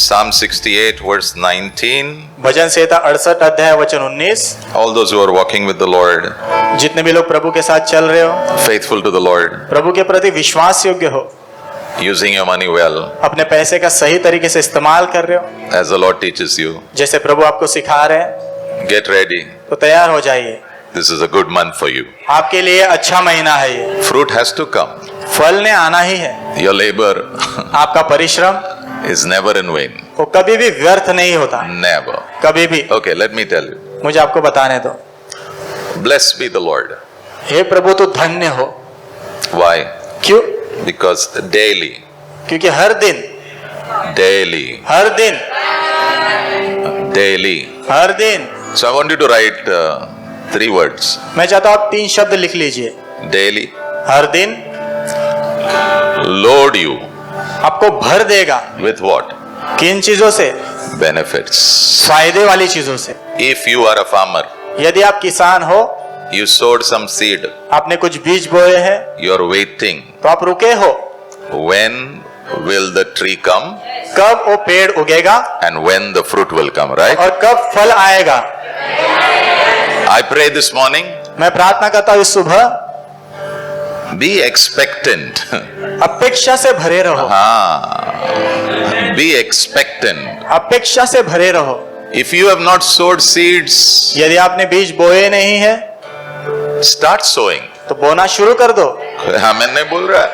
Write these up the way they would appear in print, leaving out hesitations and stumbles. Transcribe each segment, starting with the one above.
Psalm 68 verse 19. भजन संहिता 68 अध्याय वचन 19। All those who are walking with the Lord, जितने भी लोग प्रभु के साथ चल रहे हो, faithful to the Lord, प्रभु के प्रति विश्वास योग्य हो, using your money well, अपने पैसे का सही तरीके से इस्तेमाल कर रहे हो, as the Lord teaches you, जैसे प्रभु आपको सिखा रहे हैं, get ready. तो तैयार हो जाइए। This is a good month for you. आपके लिए अच्छा महीना है ये। Fruit has to come. फल ने आना ही है। Your labor आपका परिश्रम is never in vain. वो कभी भी व्यर्थ नहीं होता, Never. कभी भी। Okay, let me tell you. मुझे आपको बताने दो। Blessed be the Lord. हे प्रभु तू धन्य हो। Why? क्यों? Because daily, क्योंकि हर दिन daily, हर दिन daily. हर दिन। So I want you to write 3 words. मैं चाहता हूं आप 3 शब्द लिख लीजिए। Daily, हर दिन load you आपको भर देगा। with what? किन चीजों से? Benefits. फायदे वाली चीजों से। If you are a farmer, यदि आप किसान हो, you sowed some seed, आपने कुछ बीज बोए हैं, you are waiting. तो आप रुके हो। When will the tree come कब वो पेड़ उगेगा and when the fruit will come, right? और कब फल आएगा। I pray this morning, मैं प्रार्थना करता हूँ इस सुबह, be expectant. अपेक्षा से भरे रहो। Be expectant. अपेक्षा से भरे रहो। If you have not sowed seeds, यदि आपने बीज बोए नहीं है, start sowing. तो बोना शुरू कर दो। Amen नहीं बोल रहा?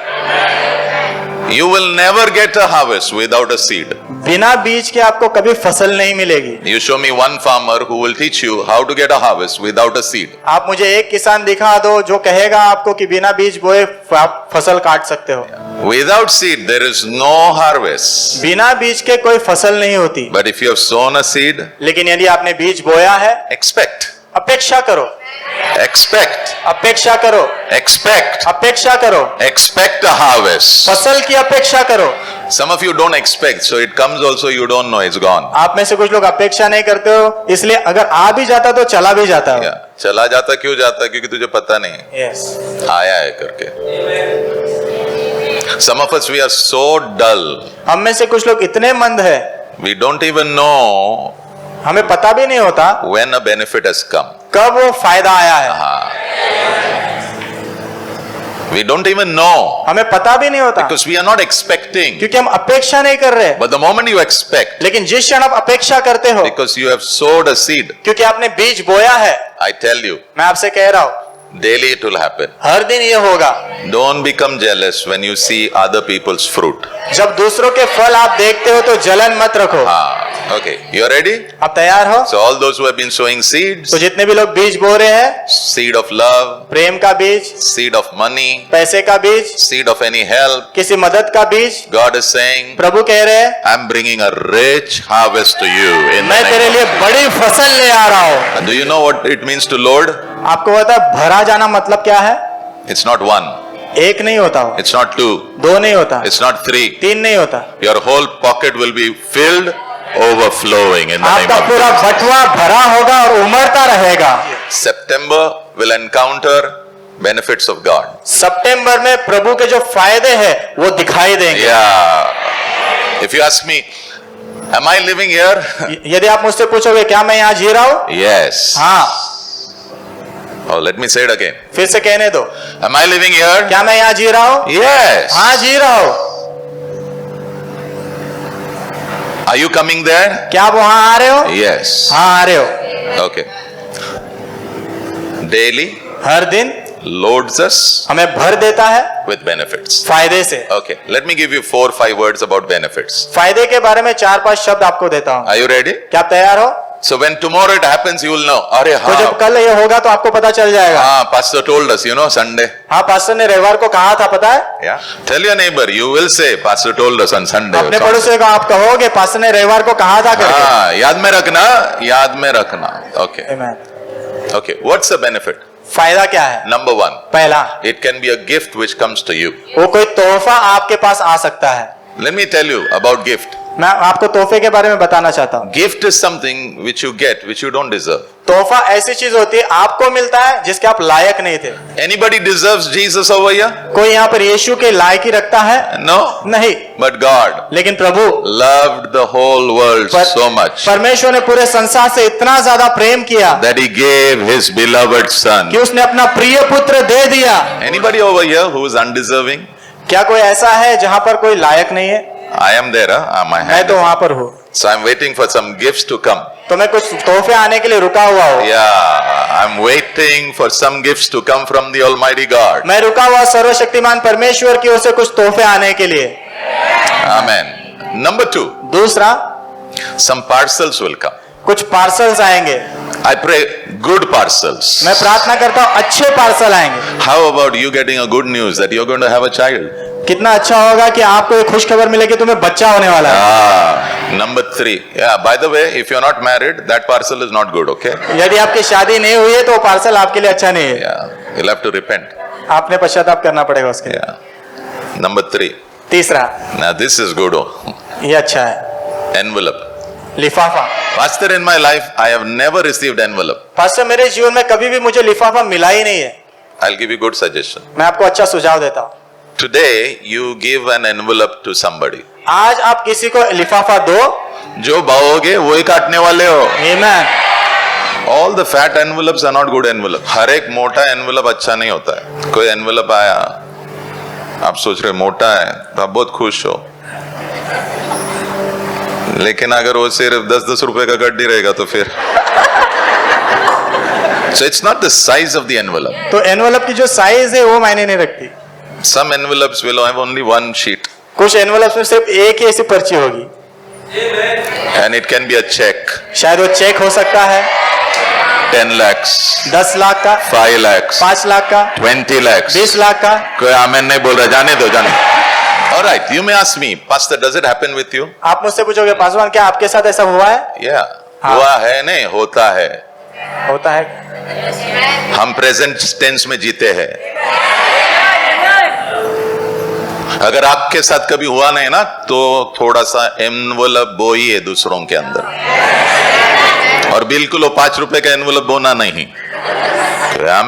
You will never get a harvest without a seed. बिना बीज के आपको कभी फसल नहीं मिलेगी। You show me one farmer who will teach you how to get a harvest without a seed. आप मुझे एक किसान दिखा दो जो कहेगा आपको कि बिना बीज बोए आप फसल काट सकते हो। Without seed, there is no harvest. बिना बीज के कोई फसल नहीं होती। But if you have sown a seed, लेकिन यदि आपने बीज बोया है, expect. अपेक्षा करो। Expect. अपेक्षा करो। Expect. अपेक्षा करो। Expect a harvest. फसल की अपेक्षा करो। Some of you don't expect, so it comes also, you don't know, it's gone. आप में से कुछ लोग अपेक्षा नहीं करते हो, इसलिए अगर आ भी जाता तो चला भी जाता हो। Yeah. चला जाता क्यों जाता? क्योंकि तुझे पता नहीं Yes. आया है करके। Some of us, we are so dull. हम में से कुछ लोग इतने मंद है, We don't even know हमें पता भी नहीं होता when a benefit has come. कब वो फायदा आया है। We don't even know हमें पता भी नहीं होता because we are not expecting. क्योंकि हम अपेक्षा नहीं कर रहे। But the moment you expect, लेकिन जिस क्षण आप अपेक्षा करते हो, because you have sowed a seed, क्योंकि आपने बीज बोया है, I tell you, मैं आपसे कह रहा हूँ daily it will happen. हर दिन ये होगा। Don't become jealous when you see other people's fruit. जब दूसरों के फल आप देखते हो तो जलन मत रखो। Okay, you are ready? आप तैयार हो? So all those who have been sowing seeds, तो जितने भी लोग बीज बो रहे हैं, seed of love, प्रेम का बीज, seed of money, पैसे का बीज, seed of any help, किसी मदद का बीज, God is saying, प्रभु कह रहे हैं I'm bringing a rich harvest to you. In मैं the तेरे name लिए बड़ी फसल ले आ रहा हूँ। of... Do you know what it means to load? आपको पता है भरा जाना मतलब क्या है? It's not one, एक नहीं होता हो, it's not two, दो नहीं होता, it's not three. 3 नहीं होता। Your whole pocket will be filled, overflowing in the name आपका of पूरा Jesus. बटुआ भरा होगा और उमड़ता रहेगा। September will encounter benefits of God. सितंबर में प्रभु के जो फायदे हैं वो दिखाई देंगे। Yeah. If you ask me, am I living here? यदि आप मुझसे पूछोगे क्या मैं यहाँ जी रहा हूँ? Yes. हाँ। Oh, let me say it again. फिर से कहने दो, Am I living here? क्या मैं यहाँ जी रहा हूँ? Yes. हाँ जी रहा हूँ। Are you coming there? क्या आप वहां आ रहे हो? Yes. हाँ आ रहे हो। Okay. Daily हर दिन loads us हमें भर देता है with benefits. फायदे से। Okay. Let me give you 4-5 words about benefits. फायदे के बारे में 4-5 शब्द आपको देता हूँ। Are you ready? क्या आप तैयार हो? So when tomorrow it happens, you will know. अरे तो जब हाँ, कल ये होगा तो आपको पता चल जाएगा। हाँ, pastor told us, you know, Sunday. हाँ, पास्टर ने रविवार को कहा था, पता है? Yeah. Tell your neighbor, you will say, pastor told us on Sunday. or अपने something. पड़ोसी को आप कहोगे पास्टर ने रविवार को कहा था करके। हाँ, याद में रखना, याद में रखना. Okay. Amen. Okay. What's the benefit? फायदा क्या है? Number 1, पहला, it can be a gift which comes to you. वो कोई तोहफा आपके पास आ सकता है। Let me tell you about gift. मैं आपको तोहफे के बारे में बताना चाहता हूँ। Gift is something which you get, which you don't deserve. तोहफा ऐसी चीज होती है आपको मिलता है जिसके आप लायक नहीं थे। Anybody deserves Jesus over here? कोई यहाँ पर यीशु के लायक ही रखता है? No. नहीं। But God लेकिन प्रभु loved the whole world so much परमेश्वर ने पूरे संसार से इतना ज्यादा प्रेम किया that he gave his beloved son. कि उसने अपना प्रिय पुत्र दे दिया। Anybody over here who is undeserving? क्या कोई ऐसा है जहाँ पर कोई लायक नहीं है? I am there, my मैं hand. तो वहां पर हूँ। So I'm waiting for some gifts to come. तो मैं कुछ तोहफे आने के लिए रुका हुआ हूँ। Yeah, I'm waiting for some gifts to come from the Almighty God. मैं रुका हुआ सर्वशक्तिमान परमेश्वर की ओर से कुछ तोहफे आने के लिए। Amen. Number 2, दूसरा, some parcels will come. कुछ पार्सल्स आएंगे। I pray good parcels. मैं प्रार्थना करता हूँ अच्छे पार्सल आएंगे। How about you getting a good news that you're going to have a child? कितना अच्छा होगा कि आपको एक खुशखबर मिलेगी तुम्हें बच्चा होने वाला है। Number 3. Yeah, by the way, if you're not married, that parcel is not good, okay? यदि आपकी शादी नहीं हुई है तो वो पार्सल आपके लिए अच्छा नहीं है। Yeah, you'll have to repent. आपने पश्चाताप करना पड़ेगा उसके लिए। Yeah. Number 3. तीसरा, Now this is good. Oh. ये अच्छा है, Envelope. लिफाफा। Pastor, in my life, I have never received envelope. Pastor, मेरे जीवन में कभी भी मुझे लिफाफा मिला ही नहीं है। I'll give you good suggestion. मैं आपको अच्छा सुझाव देता हूँ। Today, you give an envelope to somebody. आज आप किसी को लिफाफा दो। जो बाओगे वही काटने वाले हो. आमीन। All the fat envelopes are not good envelope. हर एक मोटा envelope अच्छा नहीं होता है. कोई envelope आया, आप सोच रहे मोटा है तो आप बहुत खुश हो, लेकिन अगर वो सिर्फ 10-10 रुपए का गड्डी रहेगा तो फिर So it's not the size of the envelope. तो एनवलप की जो साइज है वो मायने नहीं रखती। Some envelopes will have only one sheet कुछ एनवलप में सिर्फ एक ही ऐसी पर्ची होगी, and it can be a check. शायद वो चेक हो सकता है 10 lakhs, 10 लाख का, 5 lakhs, 5 लाख का, 20 lakhs. 20 लाख का। कोई आमेन नहीं बोल रहा, जाने दो, जाने दो. All right, you may ask me, Pastor, does it happen with you? आप मुझसे पूछोगे पासवान क्या आपके साथ ऐसा हुआ है? Yeah. हाँ. हुआ है नहीं, होता है. होता है। हम प्रेजेंट टेंस में जीते हैं. अगर आपके साथ कभी हुआ नहीं ना तो थोड़ा सा एनवलप बोई है दूसरों के अंदर, और बिल्कुल वो 5 रुपए का एनवलप बोना नहीं.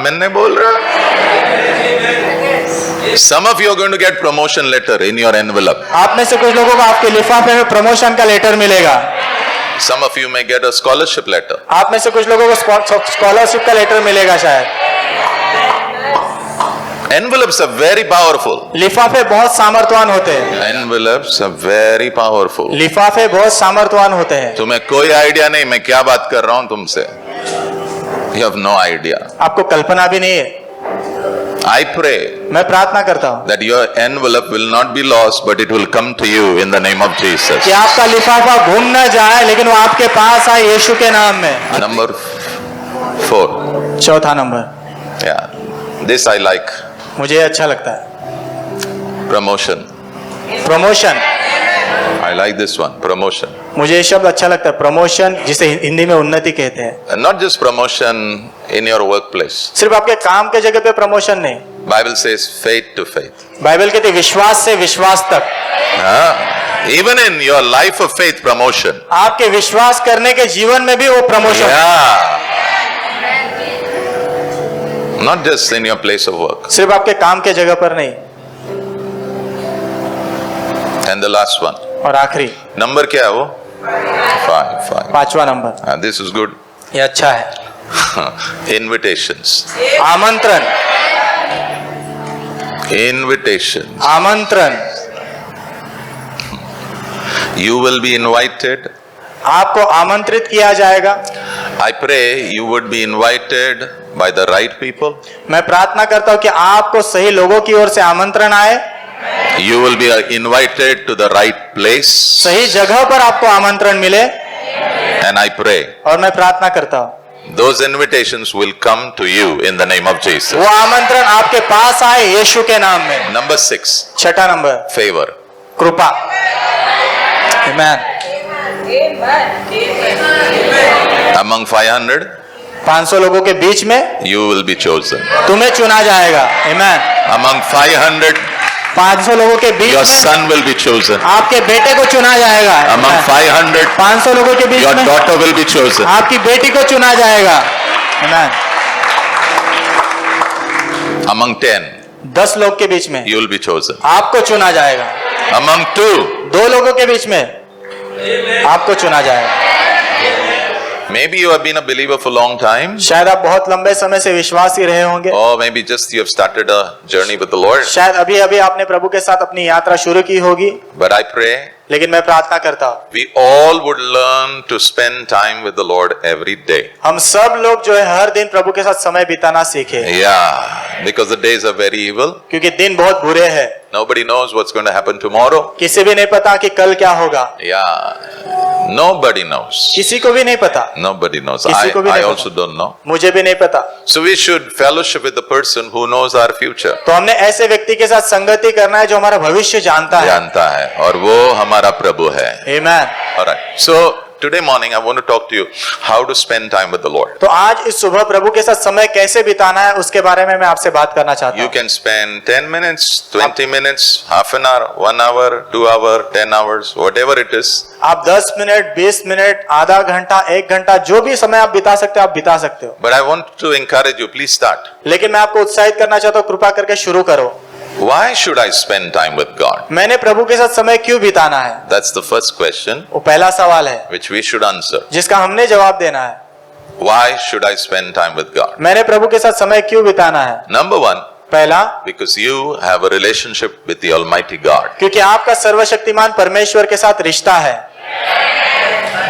मैंने बोल रहा, some of you are going to get promotion letter in your envelope. आप में से कुछ लोगों को आपके लिफाफे में प्रमोशन का लेटर मिलेगा। Some of you may get a scholarship letter. आप में से कुछ लोगों को स्कॉलरशिप का लेटर मिलेगा शायद। Envelopes are very powerful. लिफाफे बहुत सामर्थ्यवान होते हैं। Envelopes are very powerful. लिफाफे बहुत सामर्थ्यवान होते हैं। तुम्हें कोई आइडिया नहीं मैं क्या बात कर रहा हूं तुमसे. You have no idea. आपको कल्पना भी नहीं है। I pray मैं प्रार्थना करता हूँ that your envelope will not be lost, but it will come to you in the name of Jesus. कि आपका लिफाफा गुम न जाए लेकिन वो आपके पास आए यीशु के नाम में। Number 4. चौथा number, Yeah, this I like. मुझे ये अच्छा लगता है, Promotion. Promotion. I like this one. Promotion. मुझे ये शब्द अच्छा लगता है, प्रमोशन, जिसे हिंदी में उन्नति कहते हैं। And not just promotion in your workplace. सिर्फ आपके काम के जगह पे प्रमोशन नहीं, Bible says faith to faith. Bible कहती है विश्वास से विश्वास तक। Even in your life of faith, promotion. आपके विश्वास करने के जीवन में भी वो promotion. Yeah. Not just in your place of work. सिर्फ आपके काम के जगह पर नहीं। And the last one. और आखिरी, Number क्या है वो? 5. पांचवा नंबर, This is good. ये अच्छा है, Invitations. आमंत्रण। Invitations. आमंत्रण। You will be invited. आपको आमंत्रित किया जाएगा। I pray you would be invited by the right people. मैं प्रार्थना करता हूँ कि आपको सही लोगों की ओर से आमंत्रण आए। You will be invited to the right place. सही जगह पर आपको आमंत्रण मिले। And I pray और मैं प्रार्थना करता हूँ those invitations will come to you in the name of Jesus. वो आमंत्रण आपके पास आए यीशु के नाम में। Number 6. छठा नंबर, Favor. कृपा। आमीन। Among 500, 500 लोगों के बीच में you will be chosen. तुम्हें चुना जाएगा। आमीन। Among 500, 500 लोगों के बीच your में son will be chosen. आपके बेटे को चुना जाएगा। Among 500, 500 लोगों के बीच your में daughter will be chosen. आपकी बेटी को चुना जाएगा। Amen. Among 10, 10 लोग के बीच में you will be chosen. आपको चुना जाएगा। Among 2, 2 लोगों के बीच में आपको चुना जाएगा। maybe you have been a believer for a long time, शायद आप बहुत लंबे समय से विश्वासी रहे होंगे, or maybe just you have started a journey with the Lord. शायद अभी अभी आपने प्रभु के साथ अपनी यात्रा शुरू की होगी, But I pray लेकिन मैं प्रार्थना करता हूँ we all would learn to spend time with the Lord every day. हम सब लोग जो है हर दिन प्रभु के साथ समय बिताना सीखे, Yeah, because the days are very evil. क्योंकि दिन बहुत बुरे हैं। Nobody knows what's going to happen tomorrow. किसी भी नहीं पता कि कल क्या होगा, Yeah, nobody knows. किसी को भी नहीं पता, Nobody knows. किसी को भी I नहीं also don't know. मुझे भी नहीं पता। So we should fellowship with the person who knows our future. तो हमने ऐसे व्यक्ति के साथ संगति करना है जो हमारा भविष्य जानता है। जानता है और वो हमारा प्रभु है. Amen. Alright. So today morning I want to talk to you how to spend time with the Lord. तो आज इस सुबह प्रभु के साथ समय कैसे बिताना है उसके बारे में मैं आपसे बात करना चाहता You हूँ। can spend 10 minutes, 20 minutes, half an hour, 1 hour, 2 hour, 10 hours, whatever it is. आप 10 मिनट, 20 मिनट, आधा घंटा, 1 घंटा, जो भी समय आप बिता सकते हो आप बिता सकते हो। But I want to encourage you, please start. लेकिन मैं आपको उत्साहित करना चाहता हूँ, कृपा करके शुरू करो। Why should I spend time with God? मैंने प्रभु के साथ समय क्यों बिताना है, That's the first question वो पहला सवाल है which we should answer. जिसका हमने जवाब देना है। Why should I spend time with God? मैंने प्रभु के साथ समय क्यों बिताना है? Number 1, पहला, because you have a relationship with the Almighty God. क्योंकि आपका सर्वशक्तिमान परमेश्वर के साथ रिश्ता है।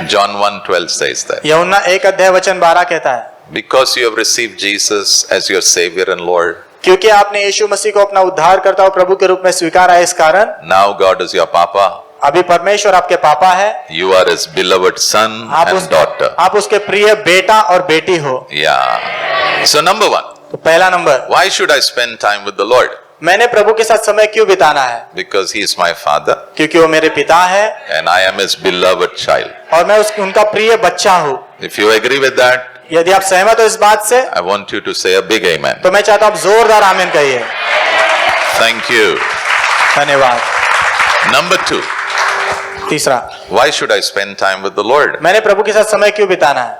John 1:12 says that. यूहन्ना 1:12 कहता है, Because you have received Jesus as your Savior and Lord, क्योंकि आपने यीशु मसीह को अपना उद्धारकर्ता और प्रभु के रूप में स्वीकारा है, इस कारण now God is your Papa. अभी परमेश्वर आपके पापा है, You are His beloved son and daughter. आप उसके प्रिय बेटा और बेटी हो। Yeah. So number 1, तो पहला number, why should I spend time with the Lord? मैंने प्रभु के साथ समय क्यों बिताना है? Because He is my Father क्योंकि वो मेरे पिता है and I am His beloved child. और मैं उनका प्रिय बच्चा हूँ। If you agree with that, यदि आप सहमत हो इस बात से I want you to say a big amen. तो मैं चाहता हूँ आप जोरदार आमीन कहिए। Thank you. धन्यवाद। Number 2, तीसरा, why should I spend time with the Lord? मैंने प्रभु के साथ समय क्यों बिताना है?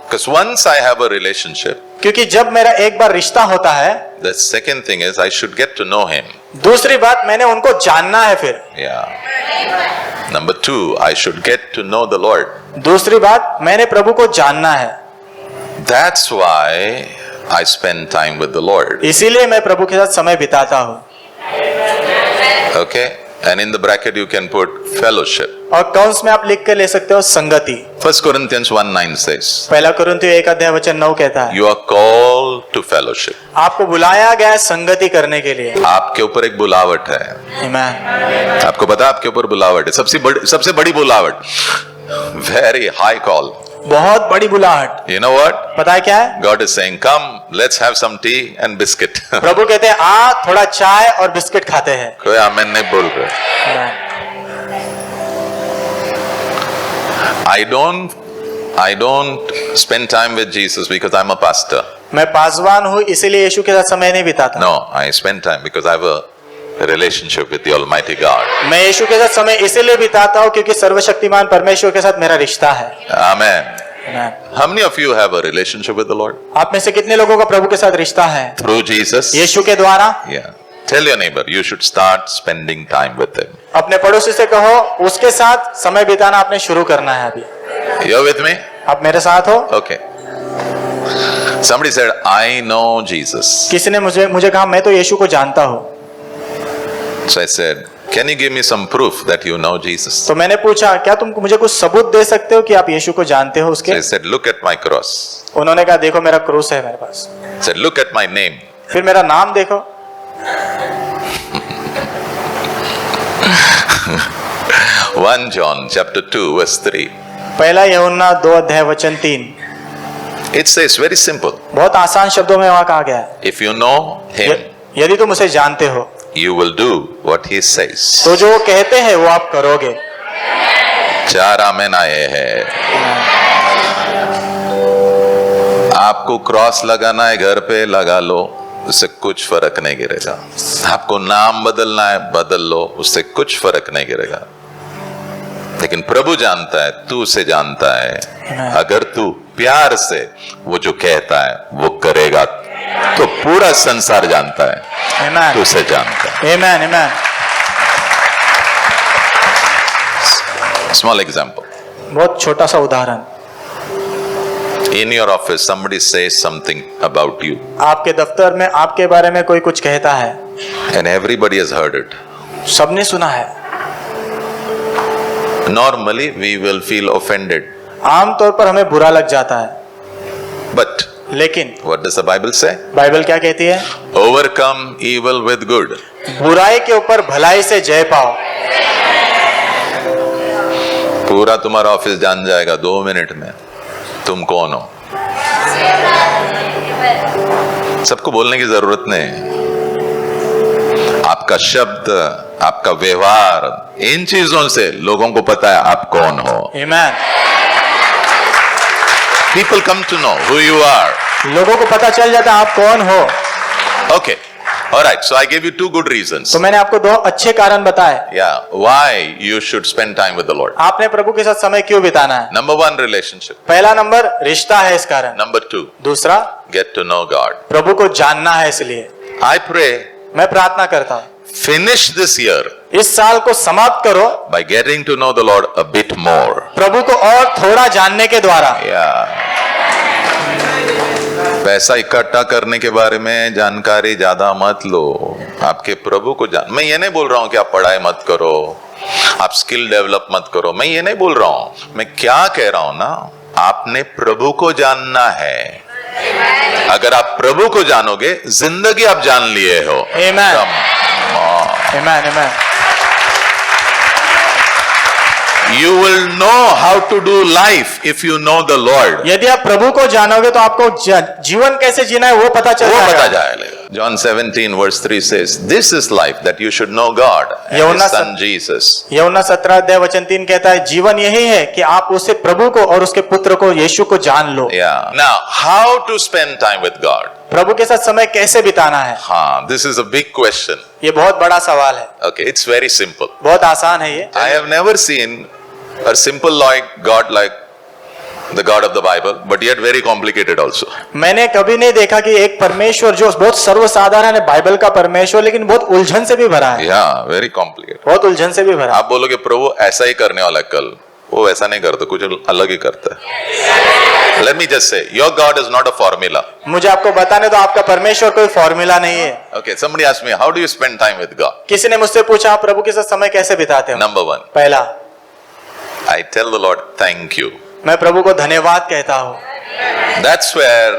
Because once I have a relationship, क्योंकि जब मेरा एक बार रिश्ता होता है, the second thing is I should get to know Him. दूसरी बात मैंने उनको जानना है। फिर Yeah. Number 2, I should get to know the Lord. दूसरी बात मैंने प्रभु को जानना है, That's why I spend time with the Lord. इसीलिए मैं प्रभु के साथ समय बिताता हूँ। Okay? And in the bracket you can put fellowship. और कौंस में आप लिख के ले सकते हो संगति। 1 Corinthians 1:9 says, पहला कुरिन्थियों 1:9 कहता है, you are called to fellowship. आपको बुलाया गया है संगति करने के लिए। आपके ऊपर एक बुलावट है. आमीन। आपको पता है आपके ऊपर बुलावट है, सबसे बड़ी बुलावट. Very high call. बहुत बड़ी बुलाहट। You know what? पता है क्या है? God is saying, come, let's have some tea and biscuit. प्रभु कहते हैं आ थोड़ा चाय और बिस्किट खाते हैं। कोई आमीन नहीं बोल रहे. I don't spend time with Jesus because I'm a pastor. मैं पासवान हूँ इसीलिए यीशु के साथ समय नहीं बिताता। No, I spend time because I have a relationship with the Almighty God. मैं यीशु के साथ समय इसीलिए बिताता हूँ क्योंकि सर्वशक्तिमान परमेश्वर के साथ मेरा रिश्ता है। Amen. आमीन। How many of you have a relationship with the Lord? आप में से कितने लोगों का प्रभु के साथ रिश्ता है? Through Jesus? यीशु के द्वारा। Yeah. Tell your neighbor, you should start spending time with him. अपने पड़ोसी से कहो उसके साथ समय बिताना आपने शुरू करना है अभी। You're with me? आप मेरे साथ हो? Okay. Somebody said, I know Jesus. किसी ने मुझे कहा मैं तो यीशु को जानता हूँ। So I said, can you give me some proof that you know Jesus? तो मैंने पूछा क्या तुम मुझे कुछ सबूत दे सकते हो कि आप यीशु को जानते हो So उसके? I said, look at my cross. उन्होंने कहा देखो मेरा क्रूस है मेरे पास। I said, look at my name. फिर मेरा नाम देखो। 1 John chapter 2 verse 3. पहला यूहन्ना 2:3। It says very simple. बहुत आसान शब्दों में वहां कहा गया है, If you know him, यदि तुम उसे जानते हो you will do what he says. तो जो वो कहते हैं वो आप करोगे। 4 आमेन आए हैं. आपको क्रॉस लगाना है घर पे लगा लो. उससे कुछ फर्क नहीं गिरेगा। आपको नाम बदलना है, बदल लो, उससे कुछ फर्क नहीं गिरेगा। लेकिन प्रभु जानता है, तू उसे जानता है। अगर तू प्यार से वो जो कहता है वो करेगा तो पूरा संसार जानता है, Amen. तू उसे जानता है। Amen. Amen. Small example. बहुत छोटा सा उदाहरण। In your office, somebody says something about you, आपके दफ्तर में आपके बारे में कोई कुछ कहता है, and everybody has heard it. सबने सुना है। Normally, we will feel offended. आमतौर पर हमें बुरा लग जाता है, But लेकिन what does the Bible say? Bible क्या कहती है? Overcome evil with good. बुराई के ऊपर भलाई से जय पाओ। पूरा तुम्हारा ऑफिस जान जाएगा 2 मिनट में तुम कौन हो। सबको बोलने की जरूरत नहीं। आपका शब्द, आपका व्यवहार, इन चीजों से लोगों को पता है आप कौन हो। Amen. People come to know who you are. लोगों को पता चल जाता है आप कौन हो। Okay. All right. So I gave you 2 good reasons. तो मैंने आपको 2 अच्छे कारण बताए। Yeah. Why you should spend time with the Lord. आपने प्रभु के साथ समय क्यों बिताना है? Number 1, relationship. पहला नंबर रिश्ता है इस कारण। Number 2, दूसरा get to know God. प्रभु को जानना है। इसलिए I pray, मैं प्रार्थना करता हूँ, finish this year इस साल को समाप्त करो by getting to know the Lord a bit more. प्रभु को और थोड़ा जानने के द्वारा। Yeah. पैसा इकट्ठा करने के बारे में जानकारी ज्यादा मत लो, आपके प्रभु को जान। मैं ये नहीं बोल रहा हूं कि आप पढ़ाई मत करो, आप स्किल डेवलप मत करो, मैं ये नहीं बोल रहा हूं। मैं क्या कह रहा हूं ना, आपने प्रभु को जानना है। अगर आप प्रभु को जानोगे, जिंदगी आप जान लिए हो। Amen. Come on. Amen. Amen. You will know how to do life if you know the Lord. यदि आप प्रभु को जानोगे तो आपको जीवन कैसे जीना है वो पता चल वो जाएगा। पता जाएगा। John 17 verse 3 says, "This is life, that you should know God and यूहन्ना His Son Jesus." यूहन्ना 17 अध्याय वचन 3 कहता है, जीवन यही है कि आप उसे प्रभु को और उसके पुत्र को यीशु को जान लो। Yeah. Now, how to spend time with God? प्रभु के साथ समय कैसे बिताना है? हाँ, this is a big question. ये बहुत बड़ा सवाल है। Okay, it's very simple. बहुत आसान है ये। I have never seen a simple like the God of the Bible, but yet very complicated also. मैंने कभी नहीं देखा कि एक परमेश्वर जो बहुत सर्वसाधारण है, बाइबल का परमेश्वर, लेकिन बहुत उलझन से भी भरा है। Yeah, very complicated. बहुत उलझन से भी भरा है। आप बोलोगे प्रभु ऐसा ही करने वाला है कल, वो ऐसा नहीं करता, कुछ अलग ही करता है। Let me just say, your God is not a formula. मुझे आपको बताने तो आपका परमेश्वर कोई फॉर्मूला नहीं है। Okay, somebody asked me, how do you spend time with God? किसी ने मुझसे पूछा आप प्रभु के साथ समय कैसे बिताते हो? Number 1, पहला, I tell the Lord, thank you. मैं प्रभु को धन्यवाद कहता हूँ। That's where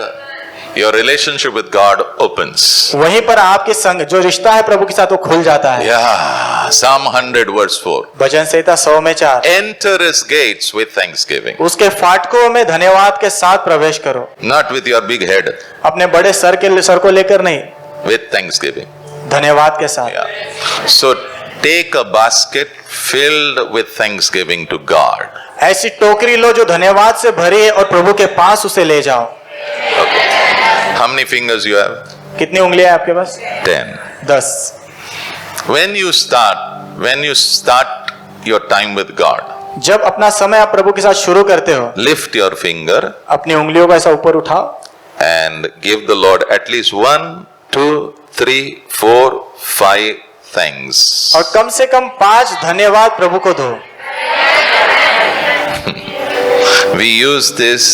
your relationship with God opens. वहीं पर आपके संग जो रिश्ता है प्रभु के साथ वो खुल जाता है। Yeah, Psalm 100 verse 4. भजन संहिता 100 में 4, Enter His gates with thanksgiving. उसके फाटकों में धन्यवाद के साथ प्रवेश करो। Not with your big head, अपने बड़े सर को लेकर नहीं, with thanksgiving. धन्यवाद के साथ। Yeah. So take a basket filled with thanksgiving to God. ऐसी टोकरी लो जो धन्यवाद से भरी है और प्रभु के पास उसे ले जाओ। Okay. How many fingers you have? कितनी उंगलियां हैं आपके पास? 10. 10। When you start your time with God, जब अपना समय आप प्रभु के साथ शुरू करते हो, lift your finger अपनी उंगलियों को ऐसा ऊपर उठाओ and give the Lord at least 1, 2, 3, 4, 5 thanks. और कम से कम 5 धन्यवाद प्रभु को दो। We use this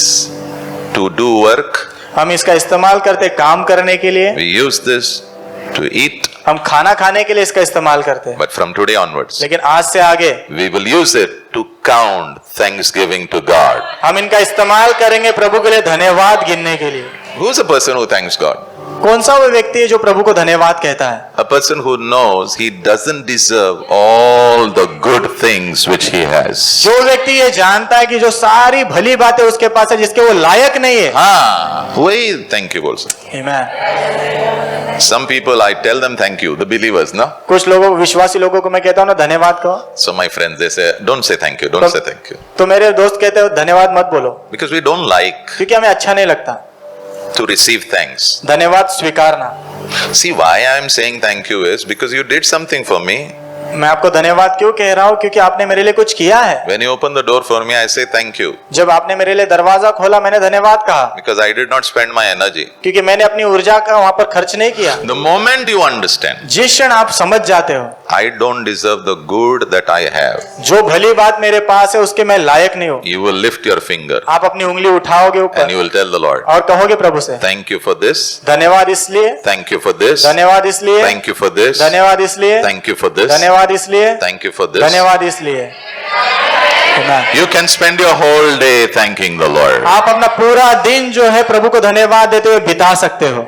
to do work. हम इसका इस्तेमाल करते काम करने के लिए, We use this to eat. हम खाना खाने के लिए इसका इस्तेमाल करते हैं, But from today onwards, लेकिन आज से आगे we will use it to count thanksgiving to God. हम इनका इस्तेमाल करेंगे प्रभु के लिए धन्यवाद गिनने के लिए। Who's a person who thanks God? कौन सा वो व्यक्ति है जो प्रभु को धन्यवाद कहता है? A person who knows he doesn't deserve all the good things which he has. जो व्यक्ति ये जानता है कि जो सारी भली बातें उसके पास है जिसके वो लायक नहीं है। हाँ, वही thank you बोल सकते। Amen. Some people I tell them thank you, the believers, no? कुछ लोगों विश्वासी लोगों को मैं कहता हूँ ना धन्यवाद कहो, So my friends they say don't say thank you, don't say thank you, तो मेरे दोस्त कहते हो धन्यवाद मत बोलो, because we don't like क्योंकि हमें अच्छा नहीं लगता to receive thanks. धन्यवाद स्वीकारना। See, why I am saying thank you is because you did something for me. मैं आपको धन्यवाद क्यों कह रहा हूँ? क्योंकि आपने मेरे लिए कुछ किया है। When you open the door for me, I say thank you. जब आपने मेरे लिए दरवाजा खोला, मैंने धन्यवाद कहा, Because I did not spend my energy. क्योंकि मैंने अपनी ऊर्जा का वहां पर खर्च नहीं किया। The moment you understand, जिस क्षण आप समझ जाते हो I don't deserve the good that I have, जो भली बात मेरे पास है उसके मैं लायक नहीं हूँ, you will lift your finger आप अपनी उंगली उठाओगे and ऊपर you will tell the Lord, और कहोगे प्रभु से thank you for this, धन्यवाद इसलिए, thank you for this, धन्यवाद इसलिए, thank you for this, धन्यवाद इसलिए, thank you for this, धन्यवाद इसलिए, thank you for this. धन्यवाद इसलिए। Amen. You can spend your whole day thanking the Lord. आप अपना पूरा दिन जो है प्रभु को धन्यवाद देते हुए बिता सकते हो।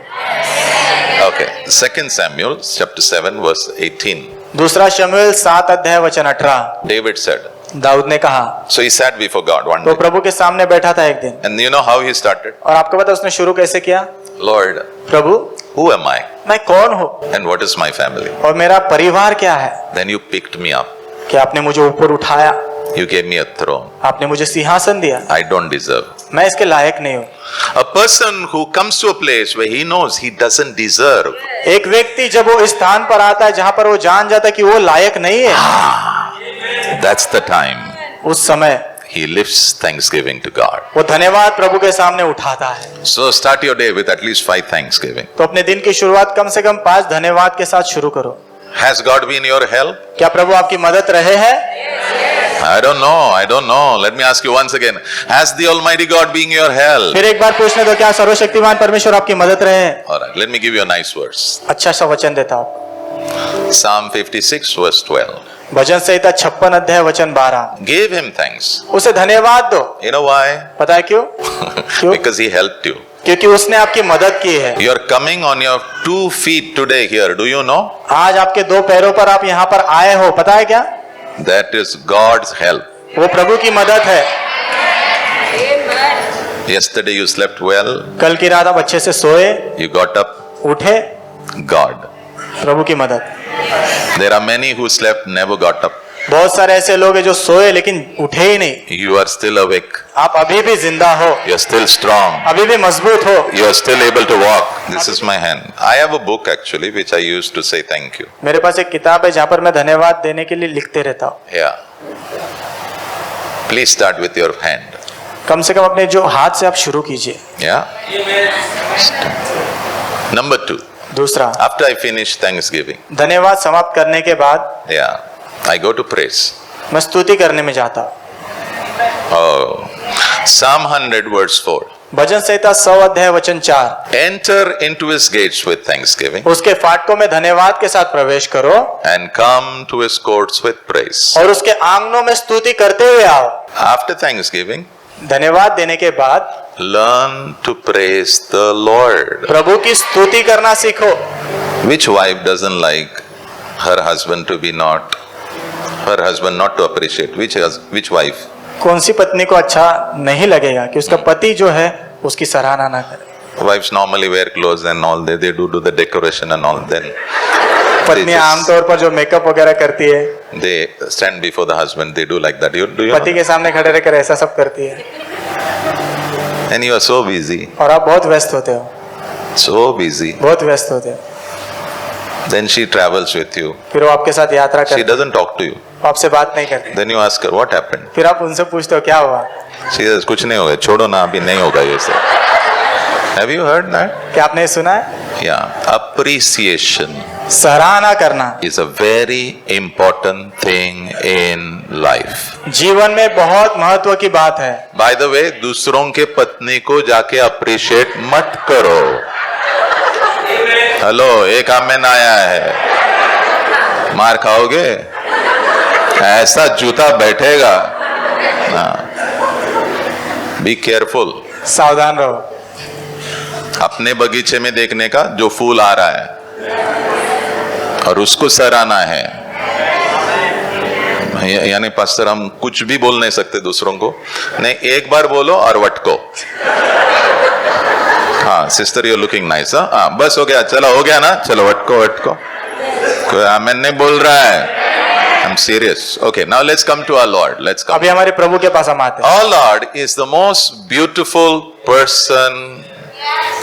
Okay, 2 Samuel chapter 7 verse 18. दूसरा शमूएल 7 अध्याय वचन 18। David said, दाऊद ने कहा, so he sat before God one तो day. प्रभु के सामने बैठा था एक दिन, And you know how he started? और आपको पता है उसने शुरू कैसे किया? Lord, Prabhu, who am I? मैं कौन हूँ And what is my family? और मेरा परिवार क्या है? Then you picked me up. कि आपने मुझे ऊपर उठाया, You gave me a throne. आपने मुझे सिंहासन दिया, I don't deserve. मैं इसके लायक नहीं हूँ। A person who comes to a place where he knows he doesn't deserve, एक व्यक्ति जब वो इस स्थान पर आता है जहां पर वो जान जाता है कि वो लायक नहीं है, that's the time उस समय he lifts thanksgiving to God. वो धन्यवाद प्रभु के सामने उठाता है। So start your day with at least 5 thanksgiving. तो अपने दिन की शुरुआत कम से कम 5 धन्यवाद के साथ शुरू करो। Has God been your help? क्या प्रभु आपकी मदद रहे हैं? I don't know. Let me ask you once again. Has the Almighty God been your help? फिर एक बार पूछने दो, क्या सर्वशक्तिमान परमेश्वर आपकी मदद रहे हैं? Alright, let me give you a nice verse. अच्छा सा वचन देता हूँ। Psalm 56 verse 12. भजन संहिता 56 अध्याय वचन 12। Give him thanks. उसे धन्यवाद दो। You know why? पता है क्यों? क्यों? Because he helped you. क्योंकि उसने आपकी मदद की है। You are coming on your 2 feet today here. Do you know? आज आपके 2 पैरों पर आप यहाँ पर आए हो, पता है क्या? That is God's help. वो प्रभु की मदद है। Yesterday you slept well. कल की रात आप अच्छे से सोए, You got up. उठे, God. प्रभु की मदद। There are many who slept, never got up. बहुत सारे ऐसे लोग हैं जो सोए लेकिन उठे ही नहीं। You are still awake. आप अभी भी जिंदा हो, You are still strong. अभी भी मजबूत हो। You are still able to walk. This is my hand. I have a book actually which I used to say thank you. मेरे पास एक किताब है जहाँ पर मैं धन्यवाद देने के लिए लिखते रहता हूँ। Yeah. Please start with your hand. कम से कम अपने जो हाथ से आप शुरू कीजिए। Yeah. Number 2. दूसरा, After I finish Thanksgiving, धन्यवाद समाप्त करने के बाद yeah, I go to praise. मैं स्तुति करने में जाता हूँ। Oh, Psalm 100 verse 4. भजन संहिता 100 अध्याय वचन 4। Enter into his gates with thanksgiving उसके फाटकों में धन्यवाद के साथ प्रवेश करो and come to his courts with praise. और उसके आंगनों में स्तुति करते हुए आओ। After Thanksgiving, धन्यवाद देने के बाद learn to praise the Lord. प्रभु की स्तुति करना सीखो। Which wife doesn't like her husband to be not, her husband not to appreciate? Which wife? कौन सी पत्नी को अच्छा नहीं लगेगा कि उसका पति जो है उसकी सराहना ना करे? Wives normally wear clothes and all. They do the decoration and all. Then पत्नी आमतौर पर जो मेकअप वगैरह करती है, they stand before the husband. They do like that. Do you पति know? के सामने खड़े रहकर ऐसा सब करती है। And you are so busy, और आप बहुत व्यस्त होते हो, so busy. बहुत व्यस्त होते हो। Then she travels with you. फिर वो आपके साथ यात्रा She करती doesn't talk to you. है, आपसे बात नहीं करती। Then you ask her, what happened? फिर आप उनसे पूछते हो क्या हुआ? She says, कुछ नहीं होगा, छोड़ो ना, अभी नहीं होगा ये सब. Have you heard that? क्या आपने सुना है? Yeah. Appreciation सराहना करना is a very important thing in life. जीवन में बहुत महत्व की बात है। By the way, दूसरों के पत्नी को जाके अप्रिशिएट मत करो. हेलो, एक आमेन आया है, मार खाओगे, ऐसा जूता बैठेगा. Be careful. सावधान रहो। अपने बगीचे में देखने का जो फूल आ रहा है और उसको सराहना है. यानी पास्टर हम कुछ भी बोल नहीं सकते दूसरों को, नहीं, एक बार बोलो और वटको. हाँ सिस्टर, यू लुकिंग नाइस. हाँ बस हो गया, चलो हो गया ना, चलो वटको वटको. कोई आमेन नहीं बोल रहा है. I'm serious. Okay, now let's come to our Lord. Let's come. अभी हमारे प्रभु के पास हम आते हैं। Our Lord is the most beautiful person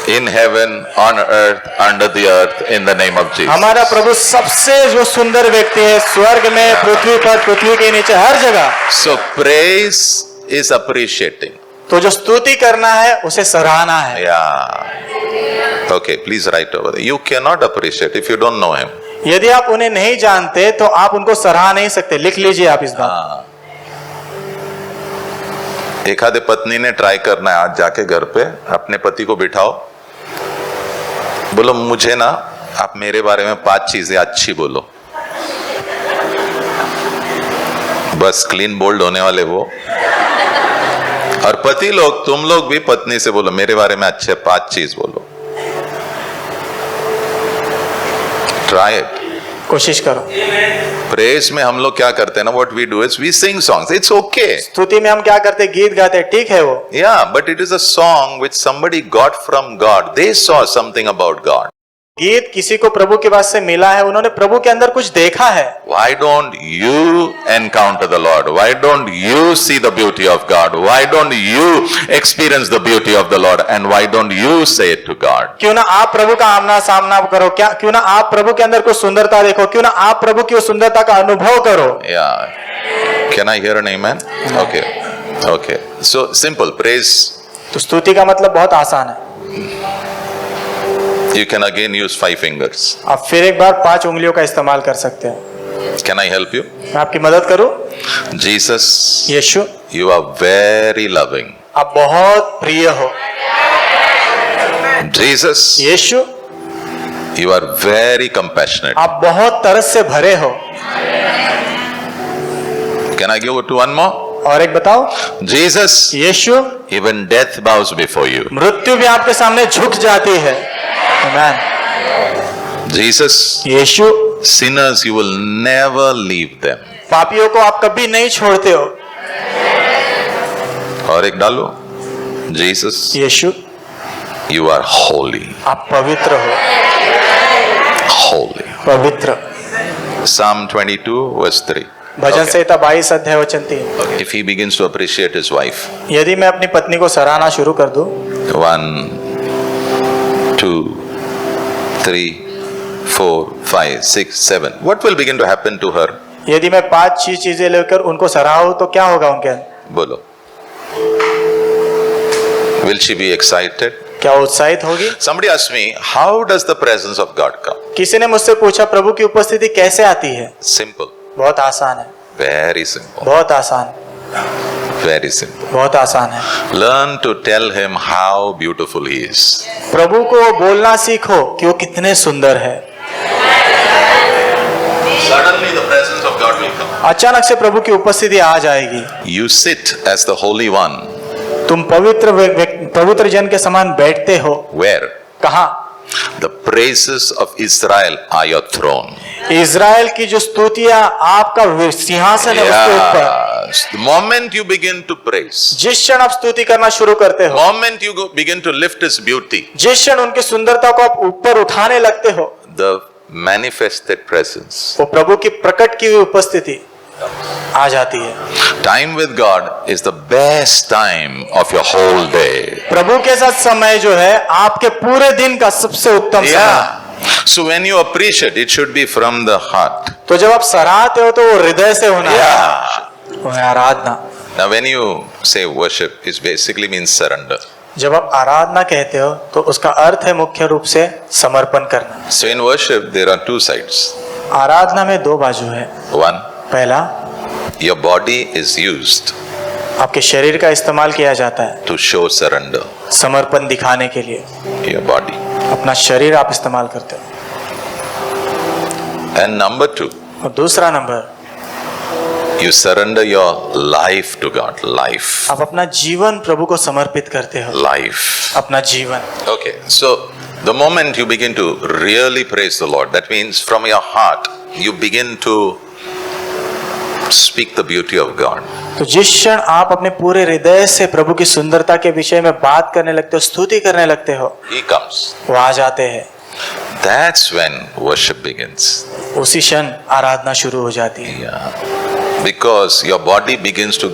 In heaven, on earth, under the earth, in the name of Jesus. हमारा प्रभु सबसे जो सुंदर व्यक्ति है, स्वर्ग में, पृथ्वी पर, पृथ्वी के नीचे, हर जगह। So praise is appreciating. तो जो स्तुति करना है उसे सराहना है। Yeah. Okay, please write over there. You cannot appreciate if you don't know him. यदि आप उन्हें नहीं जानते तो आप उनको सराह नहीं सकते। लिख लीजिए आप इस बात। एखादे पत्नी ने ट्राई करना है, आज जाके घर पे अपने पति को बिठाओ, बोलो मुझे ना आप मेरे बारे में 5 चीजें अच्छी बोलो। बस क्लीन बोल्ड होने वाले वो। और पति लोग, तुम लोग भी पत्नी से बोलो मेरे बारे में अच्छे 5 चीज बोलो। ट्राई इट, कोशिश करो। प्रेज में हम लोग क्या करते हैं ना, what we do is we sing songs, it's okay. स्तुति में हम क्या करते हैं, गीत गाते हैं, ठीक है वो। Yeah, but it is a song which somebody got from God. They saw something about God. गीत किसी को प्रभु के पास से मिला है, उन्होंने प्रभु के अंदर कुछ देखा है। Why don't you encounter the Lord? Why don't you see the beauty of God? Why don't you experience the beauty of the Lord? And why don't you say it to God? क्यों ना आप प्रभु का आमना सामना करो, क्या क्यों ना आप प्रभु के अंदर कुछ सुंदरता देखो, क्यों ना आप प्रभु की उस सुंदरता का अनुभव करो। Yeah. Can I hear an amen? Okay. Okay. So simple. Praise. तो स्तुति का मतलब बहुत आसान है। You can again use 5 fingers. आप फिर एक बार 5 उंगलियों का इस्तेमाल कर सकते हैं। Can I help you? मैं आपकी मदद करूं? Jesus, Yeshu, you are very loving. आप बहुत प्रिय हो। Jesus, Yeshu, you are very compassionate. आप बहुत तरस से भरे हो। Can I give it to one more? और एक बताओ, Jesus, Yeshu, even death bows before you. मृत्यु भी आपके सामने झुक जाती है। आमीन। Jesus, Yeshu, sinners, you will never leave them. पापियों को आप कभी नहीं छोड़ते हो। और एक डालो, Jesus, Yeshu, you are holy. आप पवित्र हो। Holy. पवित्र। Psalm 22 verse 3. भजन Okay. संहिता 22 अध्याय वचन 3। If he begins to appreciate his wife, यदि मैं अपनी पत्नी को सराहना शुरू कर दूं, 1, 2, 3, 4, 5, 6, 7, what will begin to happen to her? यदि मैं 5 चीजें लेकर उनको सराहूं तो क्या होगा उनके अंदर? बोलो. Will she be excited? क्या उत्साहित होगी? Somebody asked me, how does the presence of God come? किसी ने मुझसे पूछा प्रभु की उपस्थिति कैसे आती है? Simple. बहुत आसान है। Very simple. बहुत आसान। Very simple. बहुत आसान है। Learn to tell him how beautiful he is. प्रभु को बोलना सीखो कि वो कितने सुंदर है। Suddenly the presence of God will come. अचानक से प्रभु की उपस्थिति आ जाएगी। You sit as the Holy One. तुम पवित्र जन के समान बैठते हो। Where? कहाँ? The praises of Israel are your throne. Israel की जो स्तुतियां आपका सिंहासन है उसके ऊपर। Yes. The moment you begin to praise, जिस क्षण आप स्तुति करना शुरू करते हो, moment you begin to lift his beauty, जिस क्षण उनकी सुंदरता को आप ऊपर उठाने लगते हो, the manifested presence. वो प्रभु की प्रकट की हुई उपस्थिति आ जाती है। Time with God is the best time of your whole day. प्रभु के साथ समय जो है आपके पूरे दिन का सबसे उत्तम समय। Yeah. So when you appreciate, it should be from the heart. तो जब आप सराहते हो तो वो हृदय से होना है। Yeah. वो है आराधना। Now when you say worship, it basically means surrender. जब आप आराधना कहते हो तो उसका अर्थ है मुख्य रूप से समर्पण करना। So in worship, there are 2 sides. आराधना में 2 बाजू है। One, पहला, your body is used आपके शरीर का इस्तेमाल किया जाता है to show surrender. समर्पण दिखाने के लिए। Your body. अपना शरीर आप इस्तेमाल करते हो। And number 2, और दूसरा number, you surrender your life to God. Life. आप अपना जीवन प्रभु को समर्पित करते हो। Life. अपना जीवन। Okay, so the moment you begin to really praise the Lord, that means from your heart, you begin to speak the beauty of God. तो जिस क्षण आप अपने पूरे हृदय से प्रभु की सुंदरता के विषय में बात करने लगते हो, स्तुति करने लगते हो, He comes. वो आ जाते हैं। That's when worship begins. उसी क्षण आराधना शुरू हो जाती है। Yeah. Because your body begins to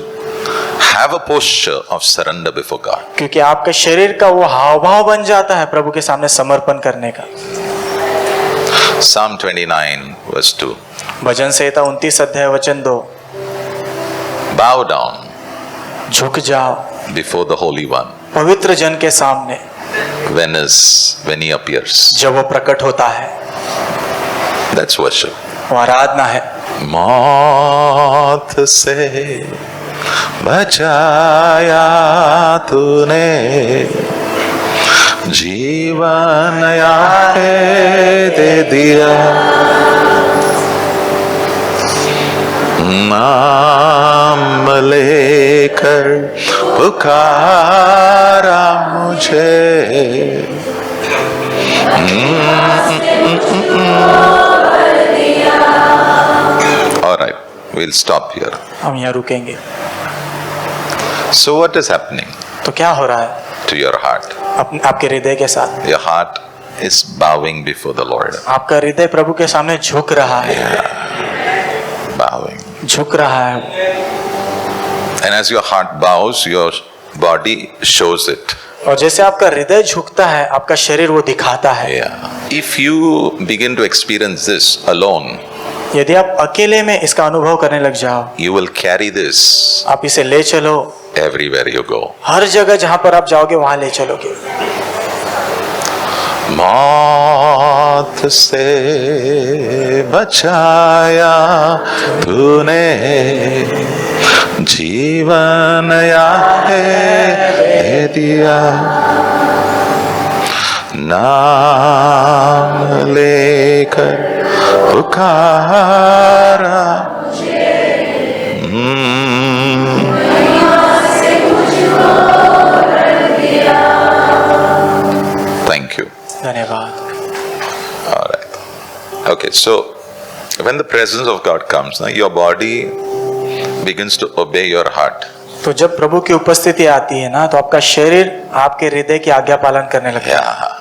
have a posture of surrender before God. क्योंकि आपके शरीर का वो हाव भाव बन जाता है प्रभु के सामने समर्पण करने का। Psalm 29 verse 2. भजन संहिता 29 अध्याय वचन 2। Bow down झुक जाओ before the Holy One पवित्र जन के सामने when he appears. जब वो प्रकट होता है। That's worship. वो आराधना है। मौत से बचाया तूने, जीवन आए दे दिया, नाम लेकर पुकारा मुझे। All right, we'll stop here. हम यहाँ रुकेंगे। So what is happening तो क्या हो रहा है to your heart? आपके हृदय के साथ? Your heart is bowing before the Lord. आपका हृदय प्रभु के सामने झुक रहा है। Bowing. झुक रहा है। And as your heart bows, your body shows it. और जैसे आपका हृदय झुकता है आपका शरीर वो दिखाता है। Yeah. If you begin to experience this alone, यदि आप अकेले में इसका अनुभव करने लग जाओ, you will carry this आप इसे ले चलो everywhere you go. हर जगह जहां पर आप जाओगे वहां ले चलोगे। मौत से बचाया तूने, जीवन आए दे दिया, नाम लेकर पुकारा। Thank you. धन्यवाद। All right. Okay, so when the presence of God comes, now your body begins to obey your heart. तो जब प्रभु की उपस्थिति आती है ना तो आपका शरीर आपके हृदय की आज्ञा पालन करने लगता है। Yeah.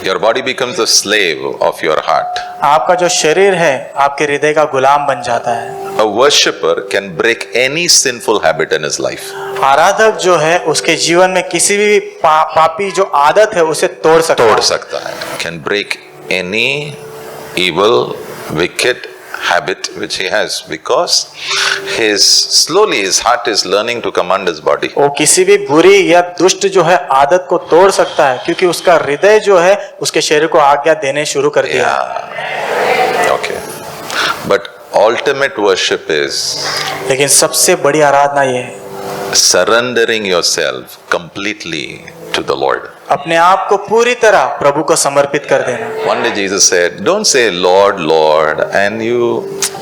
Your body becomes a slave of your heart. आपका जो शरीर है आपके हृदय का गुलाम बन जाता है। A worshipper can break any sinful habit in his life. आराधक जो है उसके जीवन में किसी भी पापी जो आदत है उसे तोड़ सकता है। Can break any evil, wicked habit which he has, because slowly his heart is learning to command his body. वो किसी भी बुरी या दुष्ट जो है आदत को तोड़ सकता है क्योंकि उसका हृदय जो है उसके शरीर को आज्ञा देने शुरू कर दिया। Okay. But ultimate worship is लेकिन सबसे बड़ी आराधना ये है surrendering yourself completely to the Lord. अपने आप को पूरी तरह प्रभु को समर्पित कर देना। One day Jesus said, "Don't say Lord, Lord, and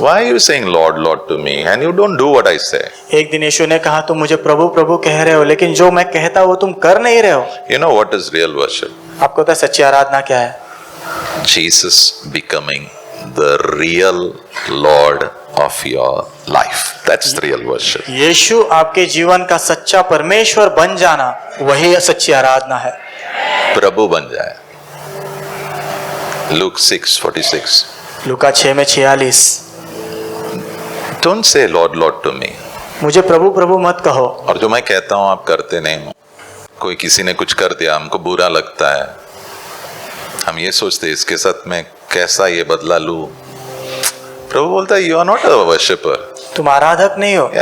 why are you saying Lord, Lord to me, and you don't do what I say?" एक दिन यीशु ने कहा तुम मुझे प्रभु प्रभु कह रहे हो लेकिन जो मैं कहता हूँ वो तुम कर नहीं रहे हो। You know what is real worship? आपको पता है सच्ची आराधना क्या है? Jesus becoming the real Lord of your life. That's the real worship. यीशु आपके जीवन का सच्चा परमेश्वर बन जाना वही सच्ची आराधना है। प्रभु बन जाए। Luke 6:46. Luka 6:46। Don't say Lord, Lord to me. मुझे प्रभु प्रभु मत कहो। और जो मैं कहता हूं आप करते नहीं हो। कोई किसी ने कुछ कर दिया हमको बुरा लगता है, हम ये सोचते इसके साथ मैं कैसा ये बदला लूं। प्रभु बोलता है you are not a worshipper. तुम आराधक नहीं हो। You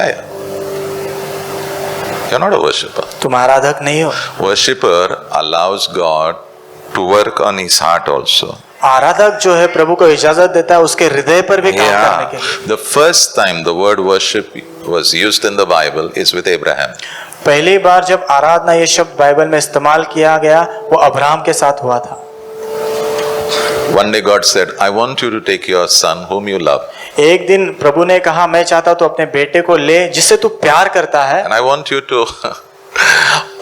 are not a worshipper. तुम आराधक नहीं हो। Worshipper allows God to work on his heart also. आराधक जो है प्रभु को इजाजत देता है उसके हृदय पर भी काम करने के लिए। The first time the word worship was used in the Bible is with Abraham. पहली बार जब आराधना ये शब्द बाइबल में इस्तेमाल किया गया वो अब्राहम के साथ हुआ था। One day God said, I want you to take your son whom you love. एक दिन प्रभु ने कहा मैं चाहता हूं तू अपने बेटे को ले जिससे तू प्यार करता है। And I want you to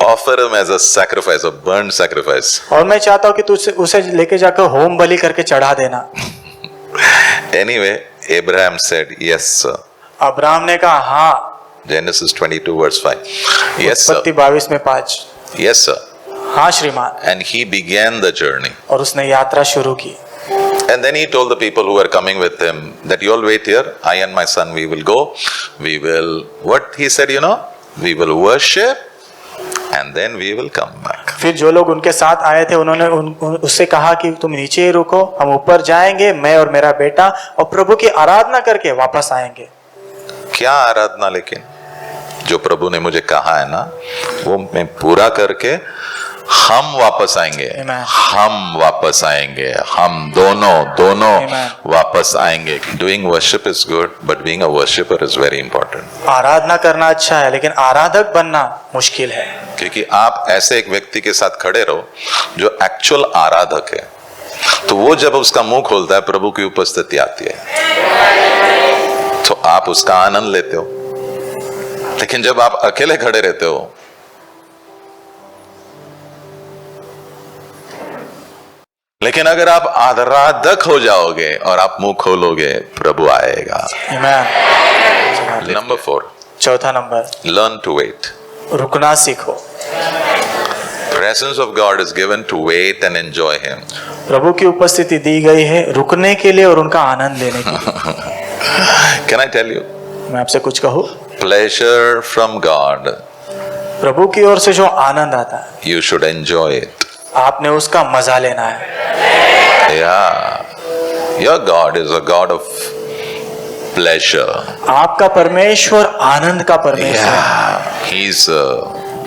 offer him as a sacrifice, a burnt sacrifice. और मैं चाहता हूं कि तू उसे लेके जाकर होम बलि करके चढ़ा देना। Anyway, Abraham said, yes sir. Abraham ने कहा हाँ। Genesis 22 verse 5. Yes sir. उत्पत्ति 22 में 5। Yes sir. हाँ श्रीमान। And he began the journey. और उसने यात्रा शुरू की। And then he told the people who were coming with him that you all wait here. I and my son, we will go. We will, what he said, you know, we will worship and then we will come back. फिर जो लोग उनके साथ आए थे उन्होंने उससे कहा कि तुम नीचे ही रुको, हम ऊपर जाएंगे, मैं और मेरा बेटा, और प्रभु की आराधना करके वापस आएंगे। क्या आराधना? लेकिन जो प्रभु ने मुझे कहा है ना, वो मैं पूरा करके हम वापस आएंगे। Amen. हम वापस आएंगे, हम दोनों Amen. वापस आएंगे। Doing worship is good, but being a worshipper is very important. आराधना करना अच्छा है, लेकिन आराधक बनना मुश्किल है। क्योंकि आप ऐसे एक व्यक्ति के साथ खड़े रहो जो एक्चुअल आराधक है, तो वो जब उसका मुंह खोलता है प्रभु की उपस्थिति आती है, तो आप उसका आनंद लेते हो। लेकिन जब आप अकेले खड़े रहते हो, लेकिन अगर आप आराधक हो जाओगे और आप मुंह खोलोगे, प्रभु आएगा। Amen. नंबर 4, चौथा नंबर, लर्न टू वेट। रुकना सीखो। Presence of God is given to wait and enjoy Him. प्रभु की उपस्थिति दी गई है रुकने के लिए और उनका आनंद लेने के लिए। Can I tell you? मैं आपसे कुछ कहूँ? Pleasure from God, प्रभु की ओर से जो आनंद आता है, you should enjoy it. आपने उसका मजा लेना है। Yeah, your God is a God of pleasure. आपका परमेश्वर आनंद का परमेश्वर है। Yeah, He's a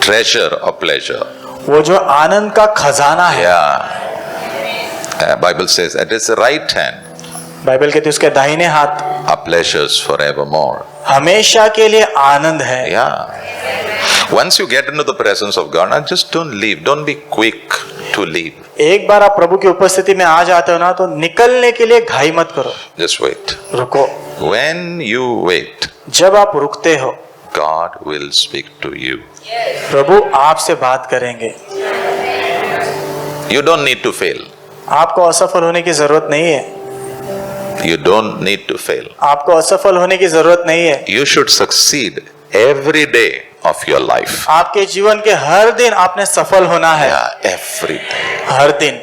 treasure of pleasure. वो जो आनंद का खजाना है। Yeah, Bible says at His right hand Bible कहती है उसके दाहिने हाथ are pleasures forevermore. हमेशा के लिए आनंद है। Yeah. Once you get into the presence of God, now just don't leave. Don't be quick to leave. एक बार आप प्रभु की उपस्थिति में आ जाते हो ना, तो निकलने के लिए घाई मत करो, Just wait. रुको। When you wait, जब आप रुकते हो, God will speak to you. प्रभु आपसे बात करेंगे। You don't need to fail. आपको असफल होने की जरूरत नहीं है। You don't need to fail. आपको असफल होने की जरूरत नहीं है। You should succeed every day of your life. आपके जीवन के हर दिन आपने सफल होना है। Yeah, every day. हर दिन।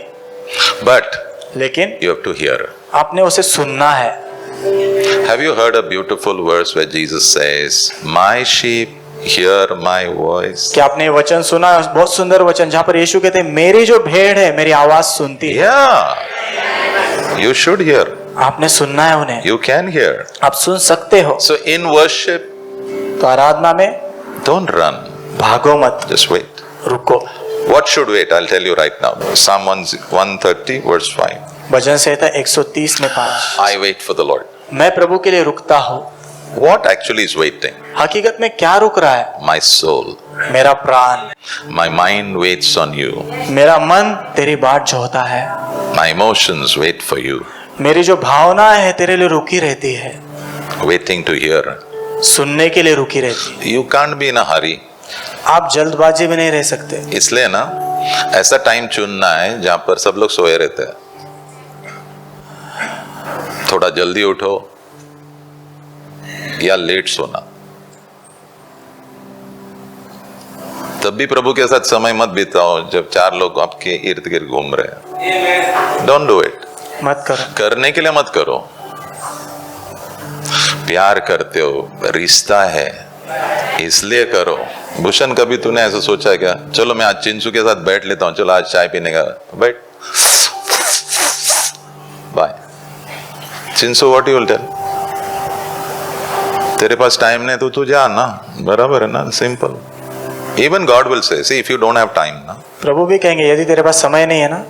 But लेकिन you have to hear. आपने उसे सुनना है। Have you heard a beautiful verse where Jesus says, "My sheep hear my voice"? क्या आपने ये वचन सुना है? बहुत सुंदर वचन, जहाँ पर यीशु कहते हैं मेरी जो भेड़ है मेरी आवाज सुनती है। Yeah. You should hear. आपने सुनना है उन्हें। You can hear. आप सुन सकते हो। So in worship, तो आराधना में don't run. भागो मत, Just wait. रुको। What should wait? I'll tell you right now. Psalm 130 verse 5. भजन संहिता 130 में 5। I wait for the Lord. मैं प्रभु के लिए रुकता हूँ। What actually is waiting? हकीकत में क्या रुक रहा है? My soul. मेरा प्राण, My mind waits on you. मेरा मन तेरी बाट जोहता है। My emotions wait for you. मेरी जो भावना है तेरे लिए रुकी रहती है, Waiting to hear. सुनने के लिए रुकी रहती है। You can't be in a hurry. आप जल्दबाजी में नहीं रह सकते। इसलिए ना ऐसा टाइम चुनना है जहां पर सब लोग सोए रहते हैं। थोड़ा जल्दी उठो या लेट सोना, तब भी प्रभु के साथ समय मत बिताओ जब 4 लोग आपके इर्द गिर्द घूम रहे हैं। Don't do it. मत करो। करने के लिए मत करो। प्यार करते हो, रिश्ता है, इसलिए करो। भूषण, कभी तूने ऐसा सोचा है क्या, चलो मैं आज चिंसू के साथ बैठ लेता हूं, चलो आज चाय पीने का, बैठ, bye. Chinsu, what you will tell? तेरे पास टाइम नहीं तो तू जा ना, बराबर है ना, simple. Even God will say, see if you don't have time ना, प्रभु भी कहेंगे यदि तेरे पास समय नहीं है ना,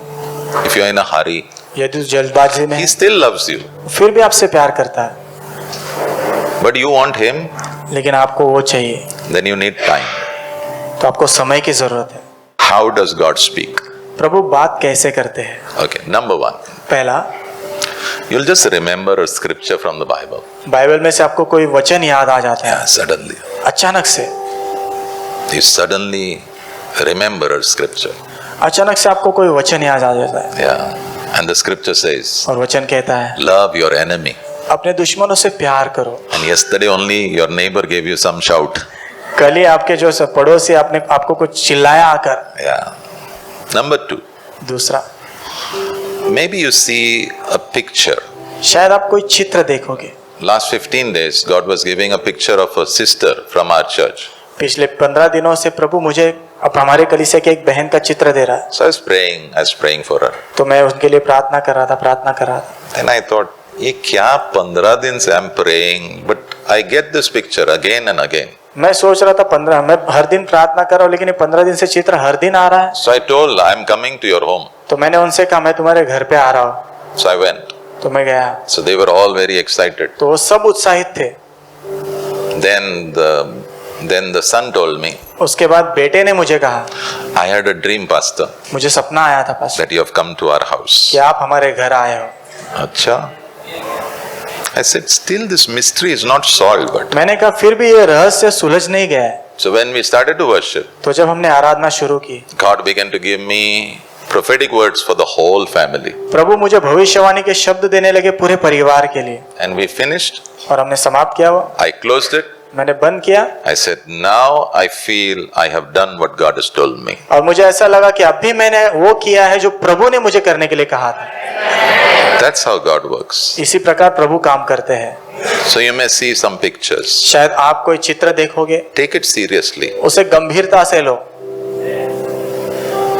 इफ यू आर इन अ हरी, यदि तू जल्दबाजी में ही है, स्टिल लव्स यू, फिर भी आपसे प्यार करता है। बट यू वांट हिम, लेकिन आपको वो चाहिए, देन यू नीड टाइम। तो आपको समय की जरूरत है। How does God speak? प्रभु बात कैसे करते हैं? ओके, नंबर 1, पहला, you'll just remember a scripture from the Bible. Bible में से आपको कोई वचन याद आ जाता है। Suddenly, अचानक से, you suddenly remember a scripture. अचानक से आपको कोई वचन याद आ जाता है। Yeah, and the scripture says, और वचन कहता है love your enemy. अपने दुश्मनों से प्यार करो। And yesterday only your neighbor gave you some shout. कल ही आपके जो पड़ोसी आपको कुछ चिल्लाया आकर। Yeah. Number 2, दूसरा, Maybe you see a picture. शायद आप कोई चित्र देखोगे। Last 15 days, God was giving a picture of a sister from our church. पिछले 15 दिनों से प्रभु मुझे अब हमारे कलीसिया के एक बहन का चित्र दे रहा है। So I was praying for her. तो मैं उनके लिए प्रार्थना कर रहा था। Then I thought, ये क्या 15 दिन से I'm praying, but I get this picture again and again. मैं सोच रहा था मैं हर दिन प्रार्थना कर रहा हूँ, लेकिन ये 15 दिन से चित्र हर दिन आ रहा है। So I told, I'm coming to your home. तो मैंने उनसे कहा मैं तुम्हारे घर पे आ रहा हूँ। So I went. तो मैं गया। So they were all very excited. तो वो सब उत्साहित थे। Then the son told me, उसके बाद बेटे ने मुझे कहा, I had a dream, pastor, मुझे सपना आया था pastor, that you have come to our house. कि आप हमारे घर आए हो। अच्छा. I said, still this mystery is not solved. But मैंने कहा फिर भी ये रहस्य सुलझ नहीं गया है। so when we started to worship, तो जब हमने आराधना शुरू की, God began to give me prophetic words for the whole family. प्रभु मुझे भविष्यवाणी के शब्द देने लगे पूरे परिवार के लिए। And we finished. और हमने समाप्त किया वो। I closed it. मैंने बंद किया। I said, now I feel I have done what God has told me. और मुझे ऐसा लगा कि अभी मैंने वो किया है जो प्रभु ने मुझे करने के लिए कहा था। That's how God works. इसी प्रकार प्रभु काम करते हैं। So you may see some pictures. शायद आप कोई चित्र देखोगे, Take it seriously. उसे गंभीरता से लो,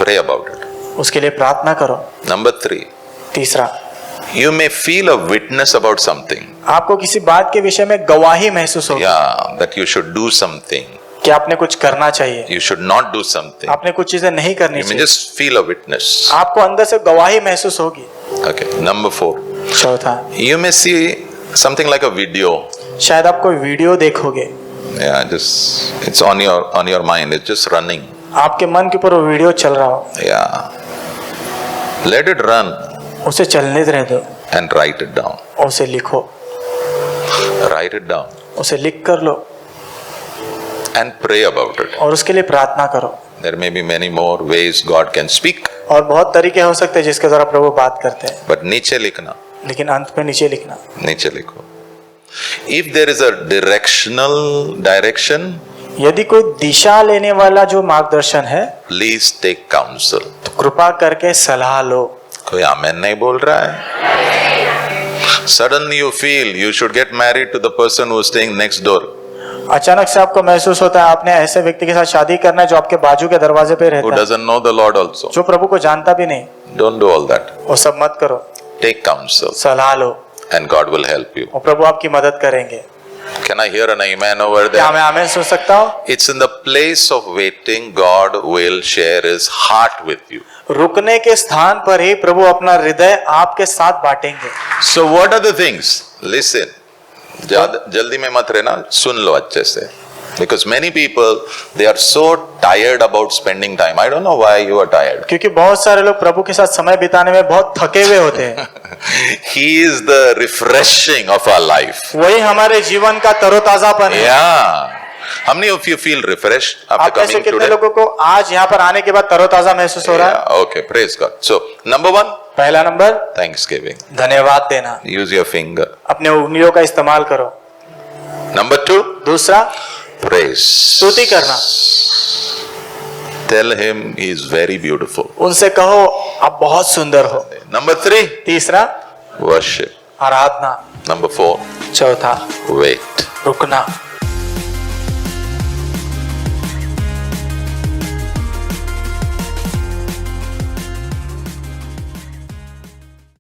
Pray about it. उसके लिए प्रार्थना करो। Number 3. तीसरा, You may feel a witness about something. आपको किसी बात के विषय में गवाही महसूस होगी। Yeah, that you should do something. कि आपने कुछ करना चाहिए, You should not do something. आपने कुछ चीजें नहीं करनी You may चाहिए। just feel a witness. आपको अंदर से गवाही महसूस होगी। Okay. Number 4. चौथा, You may see something like a video. शायद आप कोई वीडियो देखोगे, Yeah, just it's on your mind. It's just running. आपके मन के ऊपर वो वीडियो चल रहा हो, Yeah. Let it run उसे चलने रह दो and write it down. और उसे लिखो, Write it down उसे लिख कर लो and pray about it. और उसके लिए प्रार्थना करो। There may be many more ways God can speak, और बहुत तरीके हो सकते हैं जिसके द्वारा प्रभु बात करते हैं, but नीचे लिखना, लेकिन अंत में नीचे लिखना। नीचे लिखो. If there is a direction, यदि कोई दिशा लेने वाला जो मार्गदर्शन है, please take counsel. तो कृपा करके सलाह लो। कोई आमेन नहीं बोल रहा है? Suddenly you feel you should get married to the person who is staying next door. अचानक से आपको महसूस होता है आपने ऐसे व्यक्ति के साथ शादी करना है जो आपके बाजू के दरवाजे पे Who रहता है, doesn't know the Lord also. जो प्रभु को जानता भी नहीं। Don't do all that. वो सब मत करो, Take counsel सलाह लो and God will help you. और प्रभु आपकी मदद करेंगे। Can I hear an amen over क्या there? मैं आमीन सुन सकता हूँ? It's in the place of waiting God will share his heart with you. रुकने के स्थान पर ही प्रभु अपना हृदय आपके साथ बांटेंगे। So what are the things? Listen. जल्दी में मत रहना, सुन लो अच्छे से. Because many people, they are so tired about spending time. I don't know why you are tired. क्योंकि बहुत सारे लोग प्रभु के साथ समय बिताने में बहुत थके हुए होते हैं। He is the refreshing of our life. वही हमारे जीवन का तरोताजापन है। Yeah. How many of you feel refreshed after आप में से coming कितने today? लोगों को आज यहाँ पर आने के बाद तरोताजा महसूस हो रहा है? Yeah, okay, praise God. So, number 1, पहला नंबर, thanksgiving. धन्यवाद देना। Use your finger. अपने उंगलियों का इस्तेमाल करो। Number 2, दूसरा, praise. स्तुति करना। Tell him he is very beautiful. उनसे कहो आप बहुत सुंदर हो। Number 3, तीसरा, worship. आराधना। Number 4, चौथा, wait. रुकना।